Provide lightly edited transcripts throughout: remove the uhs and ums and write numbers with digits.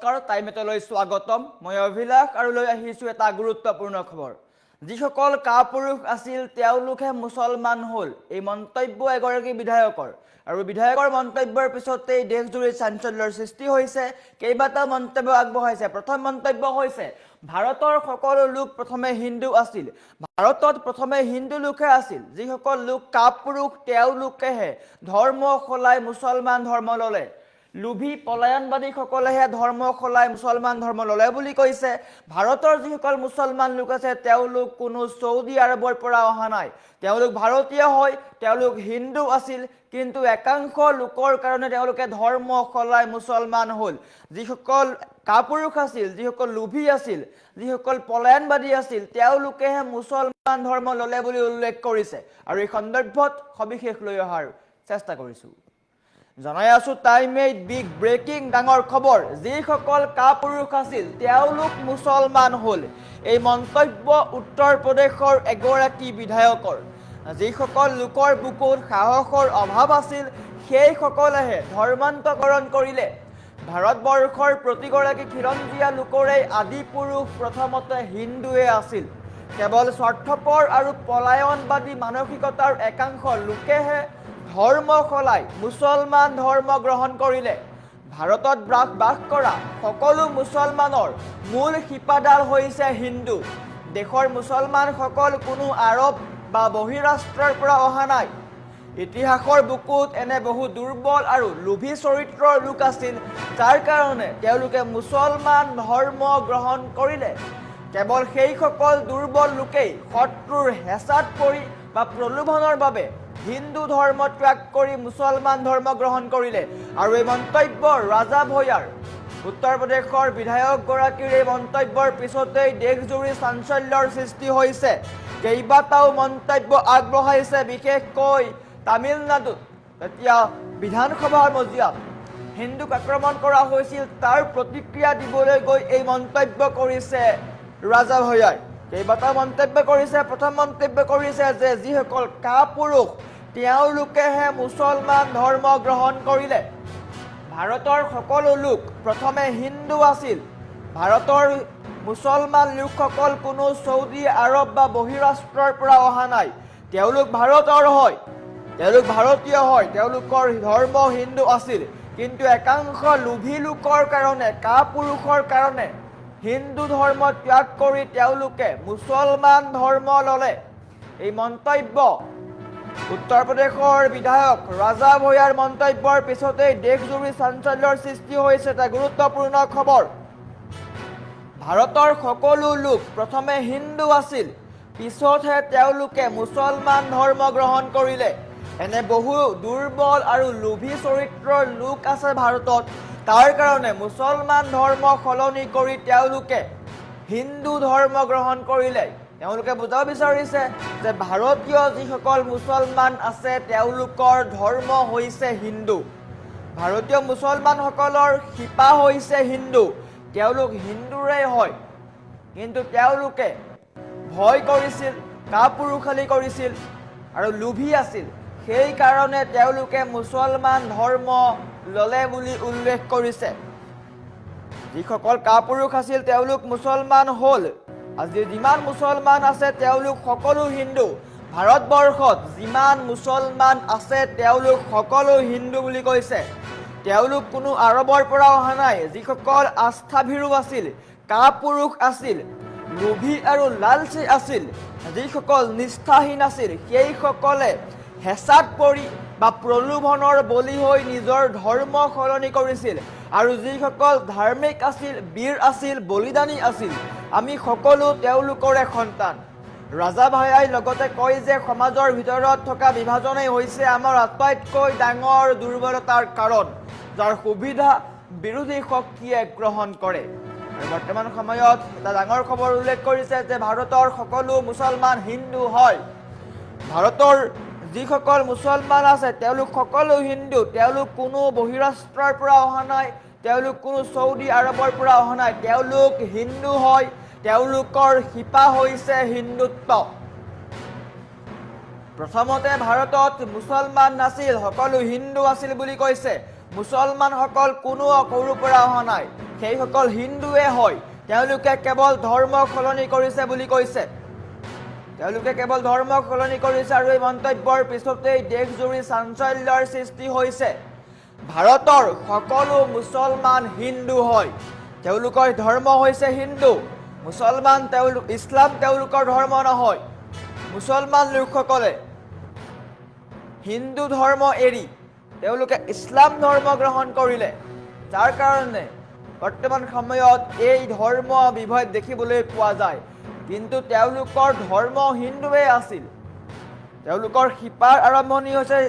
নমস্কাৰ টাইমেটলৈ স্বাগতম মই অভিলাষ আৰু লৈ আহিছো এটা গুৰুত্বপূৰ্ণ খবৰ যিসকল কাপুৰুষ আছিল তেওঁলোকে মুছলমান হ'ল এই মন্তব্য এগৰাকী বিধায়কৰ আৰু বিধায়কৰ মন্তব্যৰ পিছতেই দেশজুৰি চাঞ্চল্যৰ সৃষ্টি হৈছে কেইবাটা মন্তব্য আগবঢ়াইছে প্ৰথম মন্তব্য হৈছে ভাৰতৰ সকলো লোক প্ৰথমে হিন্দু আছিল ভাৰতত প্ৰথমে হিন্দু লোকে আছিল যিসকল লোক কাপুৰুষ তেওঁলোকেহে ধৰ্ম খলাই মুছলমান ধৰ্ম ললে লুভি পলায়নবাদী সকলেহে ধৰ্ম খলাই মুছলমান ধৰ্ম ললে বুলি কৈছে ভাৰতৰ যিসকল মুছলমান লোক আছে তেওঁলোক কোনো সৌদি আৰবৰ পৰা অহা নাই তেওঁলোক ভাৰতীয় হয় তেওঁলোক হিন্দু আছিল কিন্তু একাংশ লোকৰ কাৰণে তেওঁলোকে ধৰ্ম খলাই মুছলমান হ'ল যিসকল কাপুৰুষ আছিল যিসকল লুভি আছিল যিসকল পলায়নবাদী আছিল তেওঁলোকেহে মুছলমান ধৰ্ম ললে বুলি উল্লেখ কৰিছে আৰু এই সন্দৰ্ভত সবিশেষ লৈ অহাৰ চেষ্টা কৰিছো জনাই আছো টাইমেট বিগ ব্ৰেকিং ডাঙৰ খবৰ যিসকল কাপুৰুষ আছিল তেওঁলোক মুছলমান হ'ল এই মন্তব্য উত্তৰ প্ৰদেশৰ এগৰাকী বিধায়কৰ যিসকল লোকৰ বুকুত সাহসৰ অভাৱ আছিল সেই সকলেহে ধৰ্মান্তকৰণ কৰিলে ভাৰতবৰ্ষৰ প্ৰতিগৰাকী খিলঞ্জীয়া লোকৰে আদি পুৰুষ প্ৰথমতে হিন্দুৱে আছিল কেৱল স্বাৰ্থপৰ আৰু পলায়নবাদী মানসিকতাৰ একাংশ লোকেহে ধৰ্ম খলাই মুছলমান ধৰ্ম গ্ৰহণ কৰিলে ভাৰতত বাস কৰা সকলো মুছলমানৰ মূল শিপাডাল হৈছে হিন্দু দেশৰ মুছলমান সকল কোনো আৰব বা বহিৰাষ্ট্ৰৰ পৰা অহা নাই ইতিহাসৰ বুকুত এনে বহু দুৰ্বল আৰু লোভী চৰিত্ৰৰ লোক আছিল যাৰ কাৰণে তেওঁলোকে মুছলমান ধৰ্ম গ্ৰহণ কৰিলে কেৱল সেই সকল দুৰ্বল লোকেই শত্ৰুৰ হেঁচাত পৰি বা প্ৰলোভনৰ বাবে হিন্দু ধৰ্ম ত্যাগ কৰি মুছলমান ধৰ্ম গ্ৰহণ কৰিলে আৰু এই মন্তব্য ৰাজা ভয়াৰ উত্তৰ প্ৰদেশৰ বিধায়কগৰাকীৰ এই মন্তব্যৰ পিছতেই দেশজুৰি চাঞ্চল্যৰ সৃষ্টি হৈছে কেইবাটাও মন্তব্য আগবঢ়াইছে বিশেষকৈ তামিলনাডুত এতিয়া বিধানসভাৰ মজিয়াত হিন্দুক আক্ৰমণ কৰা হৈছিল তাৰ প্ৰতিক্ৰিয়া দিবলৈ গৈ এই মন্তব্য কৰিছে ৰাজা ভয়াই কেইবাটাও মন্তব্য কৰিছে প্ৰথম মন্তব্য কৰিছে যে যিসকল কাপুৰুষ তেওঁলোকেহে মুছলমান ধৰ্ম গ্ৰহণ কৰিলে ভাৰতৰ সকলো লোক প্ৰথমে হিন্দু আছিল ভাৰতৰ মুছলমান লোকসকল কোনো সৌদি আৰব বা বহিৰাষ্ট্ৰৰ পৰা অহা নাই তেওঁলোক ভাৰতৰ হয় তেওঁলোক ভাৰতীয় হয় তেওঁলোকৰ ধৰ্ম হিন্দু আছিল কিন্তু একাংশ লোভী লোকৰ কাৰণে কাপুৰুষৰ কাৰণে হিন্দু ধৰ্ম ত্যাগ কৰি তেওঁলোকে মুছলমান ধৰ্ম ললে এই মন্তব্য উত্তৰ প্ৰদেশৰ বিধায়ক ৰাজা ভয়াৰ মন্তব্যৰ পিছতেই দেশজুৰি চাঞ্চল্যৰ সৃষ্টি হৈছে এটা গুৰুত্বপূৰ্ণ খবৰ ভাৰতৰ সকলো লোক প্ৰথমে হিন্দু আছিল পিছতহে তেওঁলোকে মুছলমান ধৰ্ম গ্ৰহণ কৰিলে এনে বহু দুৰ্বল আৰু লোভী চৰিত্ৰৰ লোক আছে ভাৰতত তাৰ কাৰণে মুছলমান ধৰ্ম সলনি কৰি তেওঁলোকে হিন্দু ধৰ্ম গ্ৰহণ কৰিলে তেওঁলোকে বুজাব বিচাৰিছে যে ভাৰতীয় যিসকল মুছলমান আছে তেওঁলোকৰ ধৰ্ম হৈছে হিন্দু ভাৰতীয় মুছলমানসকলৰ শিপা হৈছে হিন্দু তেওঁলোক হিন্দুৰে হয় কিন্তু তেওঁলোকে ভয় কৰিছিল কাপুৰুষালি কৰিছিল আৰু লোভী আছিল সেই কাৰণে তেওঁলোকে মুছলমান ধৰ্ম ললে বুলি উল্লেখ কৰিছে যিসকল কাপুৰুষ আছিল তেওঁলোক মুছলমান হ'ল আজি যিমান মুছলমান আছে তেওঁলোক সকলো হিন্দু ভাৰতবৰ্ষত যিমান মুছলমান আছে তেওঁলোক সকলো হিন্দু বুলি কৈছে তেওঁলোক কোনো আৰবৰ পৰা অহা নাই যিসকল আস্থাভীৰু আছিল কাপুৰুষ আছিল লোভী আৰু লালচী আছিল যিসকল নিষ্ঠাহীন আছিল সেইসকলে হেঁচাত পৰি বা প্ৰলোভনৰ বলি হৈ নিজৰ ধৰ্ম সলনি কৰিছিল আৰু যিসকল ধাৰ্মিক আছিল বীৰ আছিল বলিদানী আছিল আমি সকলো তেওঁলোকৰে সন্তান ৰাজা ভায়াই লগতে কয় যে সমাজৰ ভিতৰত থকা বিভাজনেই হৈছে আমাৰ আটাইতকৈ ডাঙৰ দুৰ্বলতাৰ কাৰণ যাৰ সুবিধা বিৰোধী শক্তিয়ে গ্ৰহণ কৰে আৰু বৰ্তমান সময়ত এটা ডাঙৰ খবৰ উল্লেখ কৰিছে যে ভাৰতৰ সকলো মুছলমান হিন্দু হয় ভাৰতৰ যিসকল মুছলমান আছে তেওঁলোক সকলো হিন্দু তেওঁলোক কোনো বহিৰাষ্ট্ৰৰ পৰা অহা নাই তেওঁলোক কোনো সৌদি আৰবৰ পৰা অহা নাই তেওঁলোক হিন্দু হয় তেওঁলোকৰ শিপা হৈছে হিন্দুত্ব প্ৰথমতে ভাৰতত মুছলমান নাছিল সকলো হিন্দু আছিল বুলি কৈছে মুছলমানসকল কোনো সৰুৰ পৰা অহা নাই, সেইসকল হিন্দুৱে হয়, তেওঁলোকে কেৱল ধৰ্ম সলনি কৰিছে বুলি কৈছে। তেওঁলোকে কেৱল ধৰ্ম সলনি কৰিছে আৰু এই মন্তব্যৰ পিছতেই দেশজুৰি চাঞ্চল্যৰ সৃষ্টি হৈছে। ভাৰতৰ সকলো মুছলমান হিন্দু হয়, তেওঁলোকৰ ধৰ্ম হৈছে হিন্দু। মুছলমান ইছলাম তেওঁলোকৰ ধৰ্ম নহয়। মুছলমান লোকসকলে হিন্দু ধৰ্ম এৰি তেওঁলোকে ইছলাম ধৰ্ম গ্ৰহণ কৰিলে, যাৰ কাৰণে বৰ্তমান সময়ত এই ধৰ্ম বিভেদ দেখিবলৈ পোৱা যায়। কিন্তু তেওঁলোকৰ ধৰ্ম হিন্দুৱে আছিল, তেওঁলোকৰ শিপাৰ আৰম্ভণি হৈছে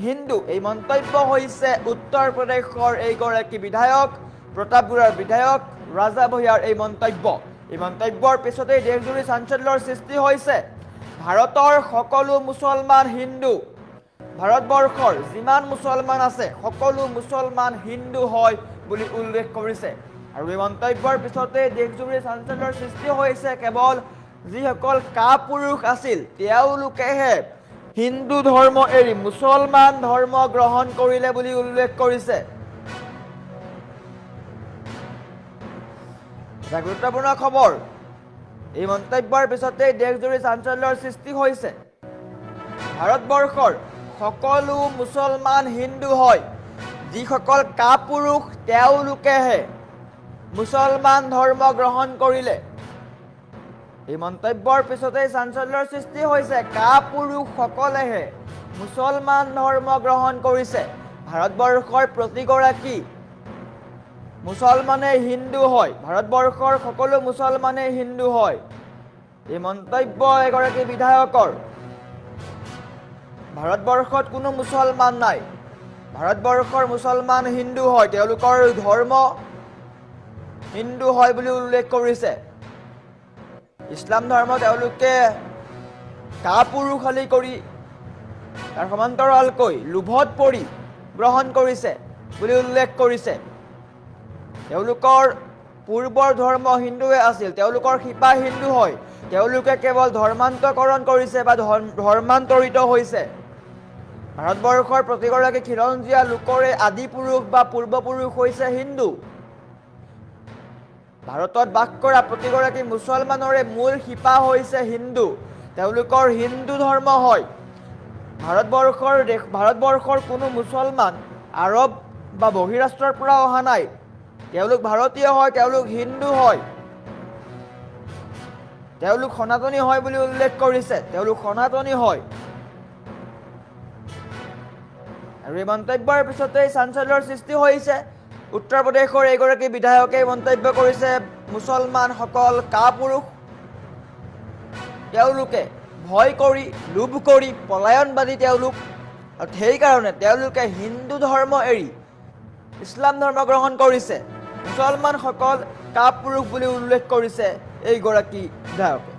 হিন্দু। এই মন্তব্য হৈছে উত্তৰ প্ৰদেশৰ এইগৰাকী বিধায়ক, প্ৰতাপগড়ৰ বিধায়ক ৰাজা ভূঞাৰ এই মন্তব্য। এই মন্তব্যৰ পিছতেই দেশজুৰি চাঞ্চল্যৰ সৃষ্টি হৈছে। ভাৰতৰ সকলো মুছলমান হিন্দু, ভাৰতবৰ্ষৰ যিমান মুছলমান আছে সকলো মুছলমান হিন্দু হয় বুলি উল্লেখ কৰিছে। আৰু এই মন্তব্যৰ পিছতেই দেশজুৰি চাঞ্চল্যৰ সৃষ্টি হৈছে। কেৱল যিসকল কাপুৰুষ আছিল তেওঁলোকেহে হিন্দু ধৰ্ম এৰি মুছলমান ধৰ্ম গ্ৰহণ কৰিলে বুলি উল্লেখ কৰিছে। এটা গুৰুত্বপূৰ্ণ খবৰ, এই মন্তব্যৰ পিছতেই দেশজুৰি চাঞ্চল্যৰ সৃষ্টি হৈছে। ভাৰতবৰ্ষৰ সকলো মুছলমান হিন্দু হয়, যিসকল কাপুৰুষ তেওঁলোকেহে মুছলমান ধৰ্ম গ্ৰহণ কৰিলে। এই মন্তব্যৰ পিছতেই চাঞ্চল্যৰ সৃষ্টি হৈছে। কাপুৰুষসকলেহে মুছলমান ধৰ্ম গ্ৰহণ কৰিছে। ভাৰতবৰ্ষৰ প্ৰতিগৰাকী মুছলমানে হিন্দু হয়, ভাৰতবৰ্ষৰ সকলো মুছলমানে হিন্দু হয়। এই মন্তব্য এগৰাকী বিধায়কৰ। ভাৰতবৰ্ষত কোনো মুছলমান নাই, ভাৰতবৰ্ষৰ মুছলমান হিন্দু হয়, তেওঁলোকৰ ধৰ্ম হিন্দু হয় বুলি উল্লেখ কৰিছে। ইছলাম ধৰ্ম তেওঁলোকে কাপুৰুষালি কৰি তাৰ সমান্তৰালকৈ লোভত পৰি গ্ৰহণ কৰিছে বুলি উল্লেখ কৰিছে। তেওঁলোকৰ পূৰ্বৰ ধৰ্ম হিন্দুৱে আছিল, তেওঁলোকৰ শিপা হিন্দু হয়, তেওঁলোকে কেৱল ধৰ্মান্তকৰণ কৰিছে বা ধৰ্মান্তৰিত হৈছে। ভাৰতবৰ্ষৰ প্ৰতিগৰাকী খিলঞ্জীয়া লোকৰে আদি পুৰুষ বা পূৰ্বপুৰুষ হৈছে হিন্দু। ভাৰতত বাস কৰা প্ৰতিগৰাকী মুছলমানৰে মূল শিপা হৈছে হিন্দু, তেওঁলোকৰ হিন্দু ধৰ্ম হয়। ভাৰতবৰ্ষৰ কোনো মুছলমান আৰৱ বা বহিৰাষ্ট্ৰৰ পৰা অহা নাই, তেওঁলোক ভাৰতীয় হয়, তেওঁলোক হিন্দু হয়, তেওঁলোক সনাতনী হয় বুলি উল্লেখ কৰিছে, তেওঁলোক সনাতনী হয়। আৰু এই মন্তব্যৰ পিছতেই চাঞ্চল্যৰ সৃষ্টি হৈছে। উত্তৰ প্ৰদেশৰ এগৰাকী বিধায়কে মন্তব্য কৰিছে, মুছলমানসকল কাপুৰুষ, তেওঁলোকে ভয় কৰি লোভ কৰি পলায়নবাদী তেওঁলোক, আৰু সেইকাৰণে তেওঁলোকে হিন্দু ধৰ্ম এৰি ইছলাম ধৰ্ম গ্ৰহণ কৰিছে। মুছলমানসকল কাপুৰুষ বুলি উল্লেখ কৰিছে এইগৰাকী বিধায়কে।